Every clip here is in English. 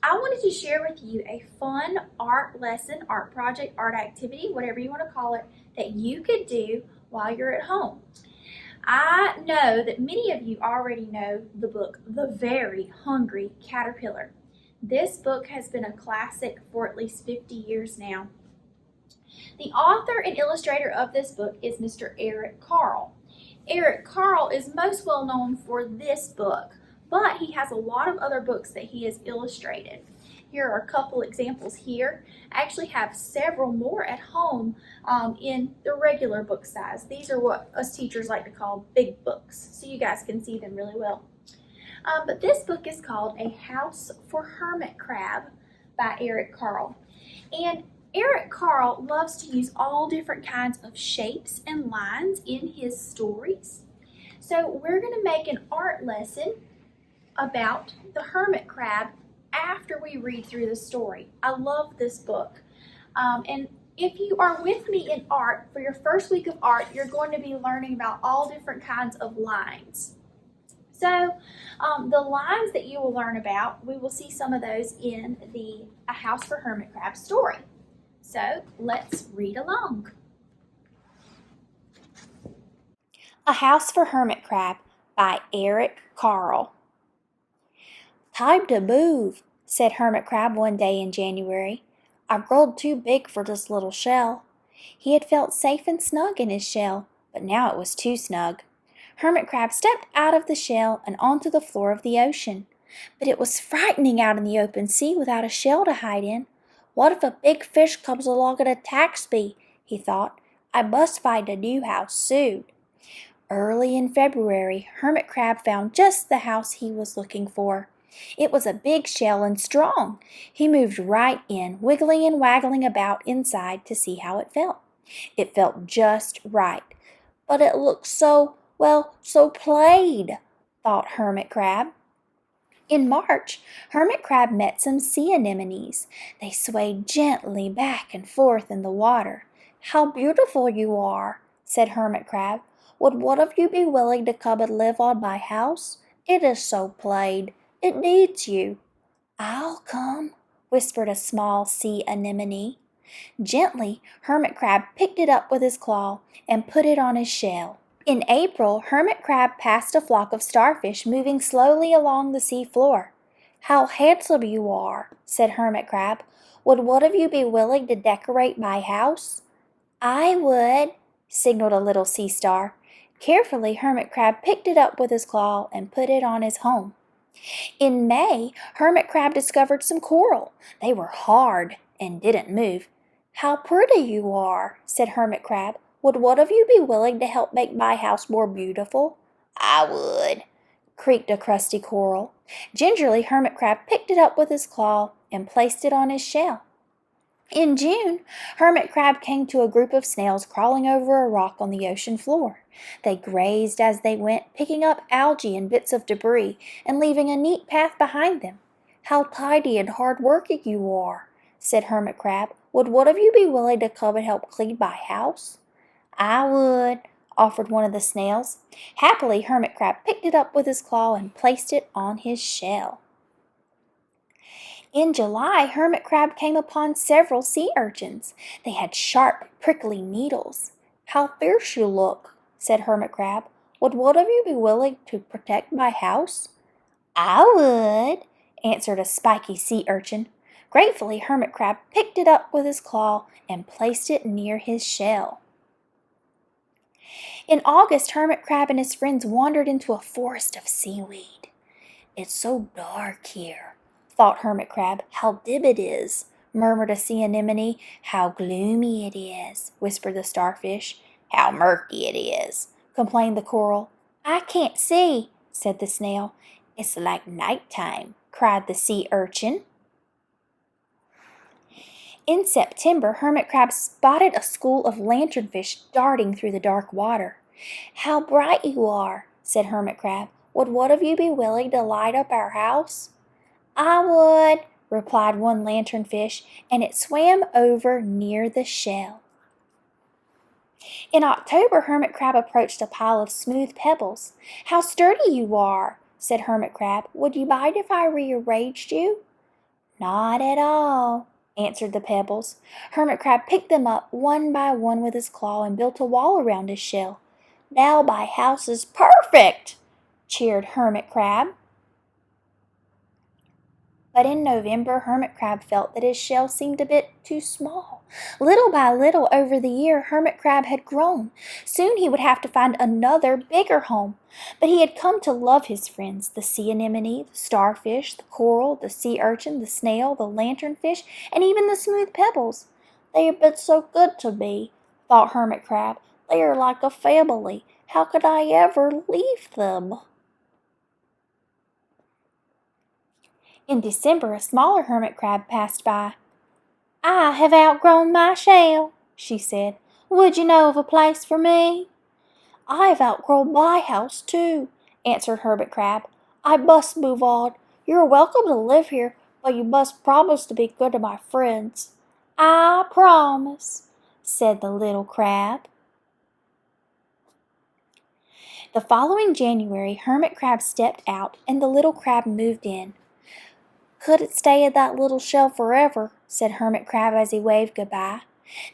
I wanted to share with you a fun art lesson, art project, art activity, whatever you want to call it, that you could do while you're at home. I know that many of you already know the book, The Very Hungry Caterpillar. This book has been a classic for at least 50 years now. The author and illustrator of this book is Mr. Eric Carle. Eric Carle is most well known for this book, but he has a lot of other books that he has illustrated. Here are a couple examples here. I actually have several more at home in the regular book size. These are what us teachers like to call big books, so you guys can see them really well. But this book is called A House for Hermit Crab by Eric Carle. And Eric Carle loves to use all different kinds of shapes and lines in his stories. So we're going to make an art lesson about the hermit crab after we read through the story. I love this book. And if you are with me in art, for your first week of art, you're going to be learning about all different kinds of lines. So the lines that you will learn about, we will see some of those in the A House for Hermit Crab story. So let's read along. A House for Hermit Crab by Eric Carle. "Time to move," said Hermit Crab one day in January. "I've grown too big for this little shell." He had felt safe and snug in his shell, but now it was too snug. Hermit Crab stepped out of the shell and onto the floor of the ocean. But it was frightening out in the open sea without a shell to hide in. "What if a big fish comes along and attacks me?" he thought. "I must find a new house soon." Early in February, Hermit Crab found just the house he was looking for. It was a big shell and strong. He moved right in, wiggling and waggling about inside to see how it felt. It felt just right. But it looked so plain, thought Hermit Crab. In March, Hermit Crab met some sea anemones. They swayed gently back and forth in the water. "How beautiful you are," said Hermit Crab. "Would one of you be willing to come and live on my house? It is so plain. It needs you." "I'll come," whispered a small sea anemone. Gently, Hermit Crab picked it up with his claw and put it on his shell. In April, Hermit Crab passed a flock of starfish moving slowly along the sea floor. "How handsome you are," said Hermit Crab. "Would one of you be willing to decorate my house?" "I would," signaled a little sea star. Carefully, Hermit Crab picked it up with his claw and put it on his home. In May, Hermit Crab discovered some coral. They were hard and didn't move. "How pretty you are," said Hermit Crab. "Would one of you be willing to help make my house more beautiful?" "I would," creaked a crusty coral. Gingerly, Hermit Crab picked it up with his claw and placed it on his shell. In June, Hermit Crab came to a group of snails crawling over a rock on the ocean floor. They grazed as they went, picking up algae and bits of debris and leaving a neat path behind them. "How tidy and hard-working you are," said Hermit Crab. "Would one of you be willing to come and help clean my house?" "I would," offered one of the snails. Happily, Hermit Crab picked it up with his claw and placed it on his shell. In July, Hermit Crab came upon several sea urchins. They had sharp, prickly needles. "How fierce you look," said Hermit Crab. "Would one of you be willing to protect my house?" "I would," answered a spiky sea urchin. Gratefully, Hermit Crab picked it up with his claw and placed it near his shell. In August, Hermit Crab and his friends wandered into a forest of seaweed. "It's so dark here," thought Hermit Crab. "How dim it is," murmured a sea anemone. "How gloomy it is," whispered the starfish. "How murky it is," complained the coral. "I can't see," said the snail. "It's like nighttime," cried the sea urchin. In September, Hermit Crab spotted a school of lanternfish darting through the dark water. "How bright you are," said Hermit Crab. "Would one of you be willing to light up our house?" "I would," replied one lanternfish, and it swam over near the shell. In October, Hermit Crab approached a pile of smooth pebbles. "How sturdy you are," said Hermit Crab. "Would you mind if I rearranged you?" Not at all, answered the pebbles. Hermit Crab picked them up one by one with his claw and built a wall around his shell. Now my house is perfect, cheered Hermit Crab. But in November, Hermit Crab felt that his shell seemed a bit too small. Little by little over the year, Hermit Crab had grown. Soon he would have to find another, bigger home. But he had come to love his friends, the sea anemone, the starfish, the coral, the sea urchin, the snail, the lanternfish, and even the smooth pebbles. They have been so good to me, thought Hermit Crab. They are like a family. How could I ever leave them? In December, a smaller hermit crab passed by. I have outgrown my shell, she said. Would you know of a place for me? I have outgrown my house, too, answered Hermit Crab. I must move on. You're welcome to live here, but you must promise to be good to my friends. I promise, said the little crab. The following January, Hermit Crab stepped out, and the little crab moved in. Couldn't stay in that little shell forever, said Hermit Crab as he waved goodbye.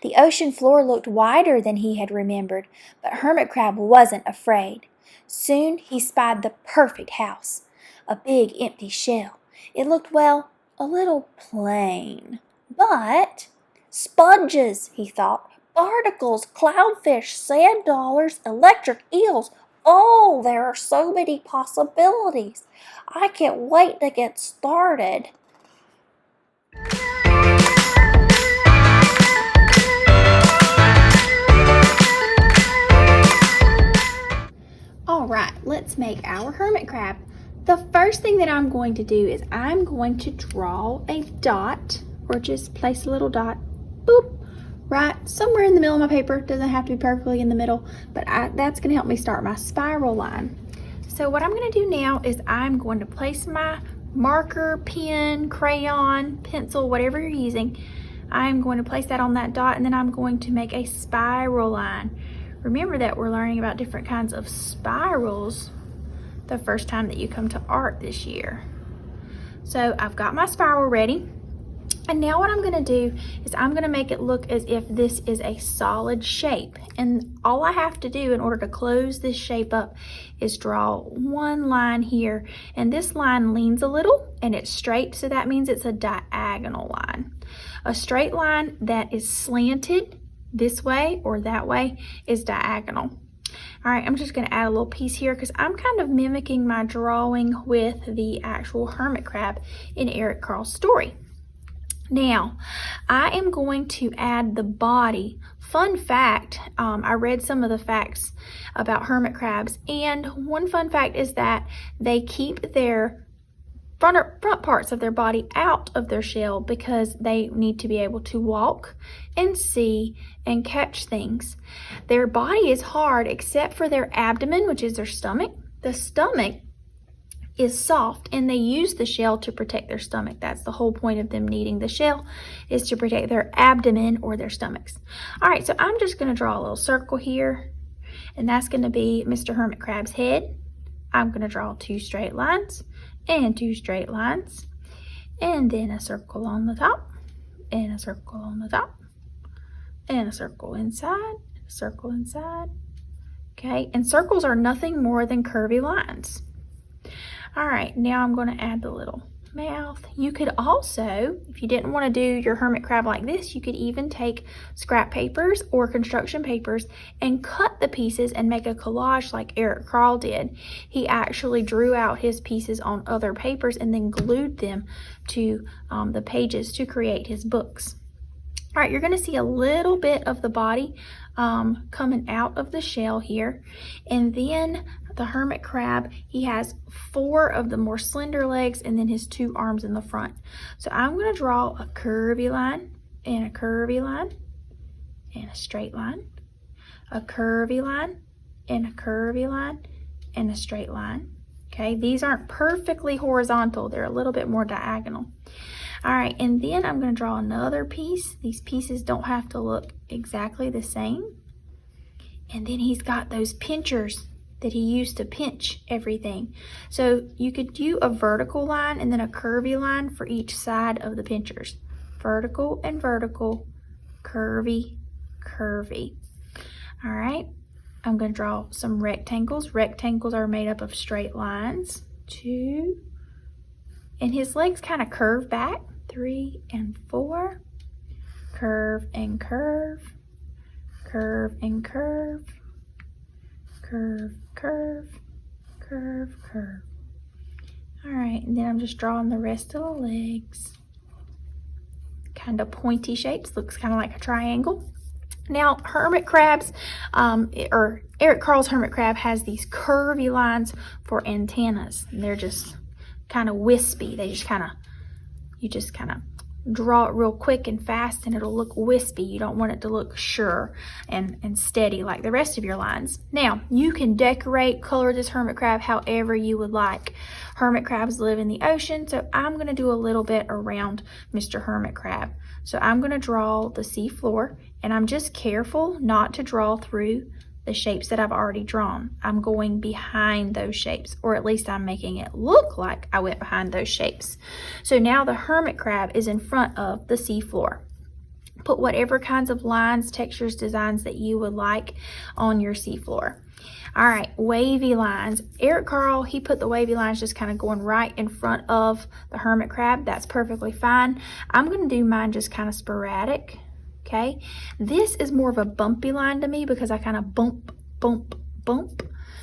The ocean floor looked wider than he had remembered, but Hermit Crab wasn't afraid. Soon he spied the perfect house, a big empty shell. It looked, well, a little plain. But sponges, he thought, barnacles, clownfish, sand dollars, electric eels. Oh, there are so many possibilities. I can't wait to get started. All right, let's make our hermit crab. The first thing that I'm going to do is I'm going to draw a dot, or just place a little dot, boop, right somewhere in the middle of my paper. It doesn't have to be perfectly in the middle, but that's going to help me start my spiral line. So what I'm going to do now is I'm going to place my marker, pen, crayon, pencil, whatever you're using. I'm going to place that on that dot, and then I'm going to make a spiral line. Remember that we're learning about different kinds of spirals the first time that you come to art this year. So I've got my spiral ready. And now what I'm going to do is I'm going to make it look as if this is a solid shape. And all I have to do in order to close this shape up is draw one line here. And this line leans a little and it's straight, so that means it's a diagonal line. A straight line that is slanted this way or that way is diagonal. All right, I'm just going to add a little piece here because I'm kind of mimicking my drawing with the actual hermit crab in Eric Carle's story. Now, I am going to add the body. Fun fact, I read some of the facts about hermit crabs, and one fun fact is that they keep their front parts of their body out of their shell because they need to be able to walk and see and catch things. Their body is hard except for their abdomen, which is their stomach. The stomach is soft, and they use the shell to protect their stomach. That's the whole point of them needing the shell, is to protect their abdomen or their stomachs. All right, so I'm just going to draw a little circle here, and that's going to be Mr. Hermit Crab's head. I'm going to draw two straight lines and two straight lines, and then a circle on the top, and a circle on the top, and a circle inside, circle inside. Okay, and circles are nothing more than curvy lines. All right, now I'm going to add the little mouth. You could also, if you didn't want to do your hermit crab like this, you could even take scrap papers or construction papers and cut the pieces and make a collage like Eric Carle did. He actually drew out his pieces on other papers and then glued them to the pages to create his books. All right, you're going to see a little bit of the body coming out of the shell here, and then the hermit crab, he has 4 of the more slender legs and then his 2 arms in the front. So I'm going to draw a curvy line and a curvy line and a straight line, a curvy line and a curvy line and a straight line. Okay, these aren't perfectly horizontal, they're a little bit more diagonal. All right, and then I'm going to draw another piece. These pieces don't have to look exactly the same. And then he's got those pinchers. that he used to pinch everything. So you could do a vertical line and then a curvy line for each side of the pinchers. Vertical and vertical, curvy, curvy. All right, I'm going to draw some rectangles. Rectangles are made up of straight lines. 2, and his legs kind of curve back. 3 and 4. Curve and curve, curve and curve, curve, curve, curve, curve. All right, and then I'm just drawing the rest of the legs. Kind of pointy shapes, looks kind of like a triangle. Now, hermit crabs, or Eric Carle's hermit crab has these curvy lines for antennas. And they're just kind of wispy. They just you just kind of draw it real quick and fast and it'll look wispy. You don't want it to look sure and steady like the rest of your lines. Now, you can decorate, color this hermit crab however you would like. Hermit crabs live in the ocean, so I'm going to do a little bit around Mr. Hermit Crab. So I'm going to draw the sea floor, and I'm just careful not to draw through the shapes that I've already drawn. I'm going behind those shapes, or at least I'm making it look like I went behind those shapes. So now the hermit crab is in front of the sea floor. Put whatever kinds of lines, textures, designs that you would like on your sea floor. All right, wavy lines. Eric Carle, he put the wavy lines just kind of going right in front of the hermit crab. That's perfectly fine. I'm going to do mine just kind of sporadic. Okay, this is more of a bumpy line to me because I kind of bump, bump, bump.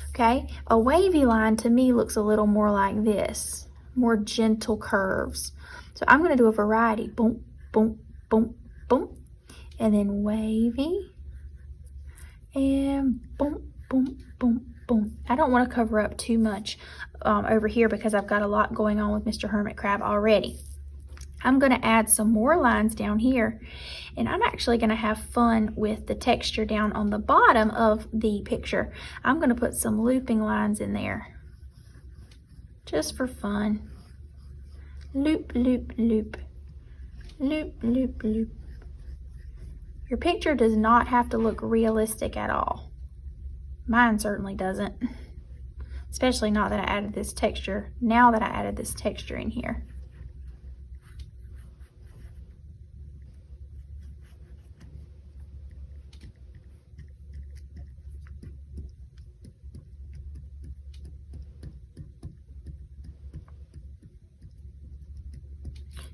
Okay, a wavy line to me looks a little more like this, more gentle curves. So I'm going to do a variety, bump, bump, bump, bump, and then wavy, and bump, bump, bump, bump. I don't want to cover up too much over here because I've got a lot going on with Mr. Hermit Crab already. I'm going to add some more lines down here, and I'm actually going to have fun with the texture down on the bottom of the picture. I'm going to put some looping lines in there just for fun. Loop, loop, loop, loop, loop, loop. Your picture does not have to look realistic at all. Mine certainly doesn't, especially now that I added this texture, in here.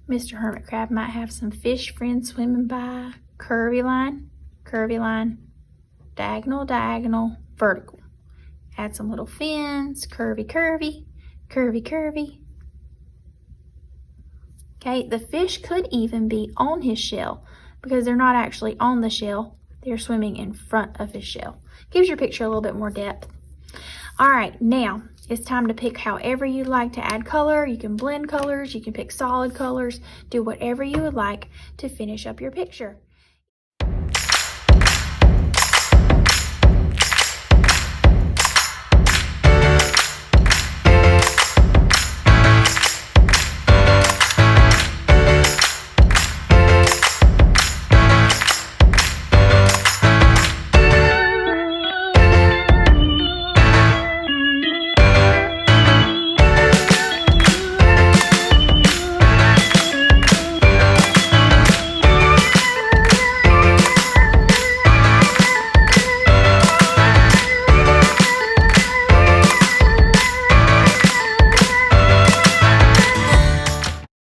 Mr. Hermit Crab might have some fish friends swimming by. Curvy line, diagonal, diagonal, vertical. Add some little fins, curvy, curvy, curvy, curvy. Okay, the fish could even be on his shell because they're not actually on the shell. They're swimming in front of his shell. Gives your picture a little bit more depth. All right, now it's time to pick however you'd like to add color. You can blend colors, you can pick solid colors, do whatever you would like to finish up your picture.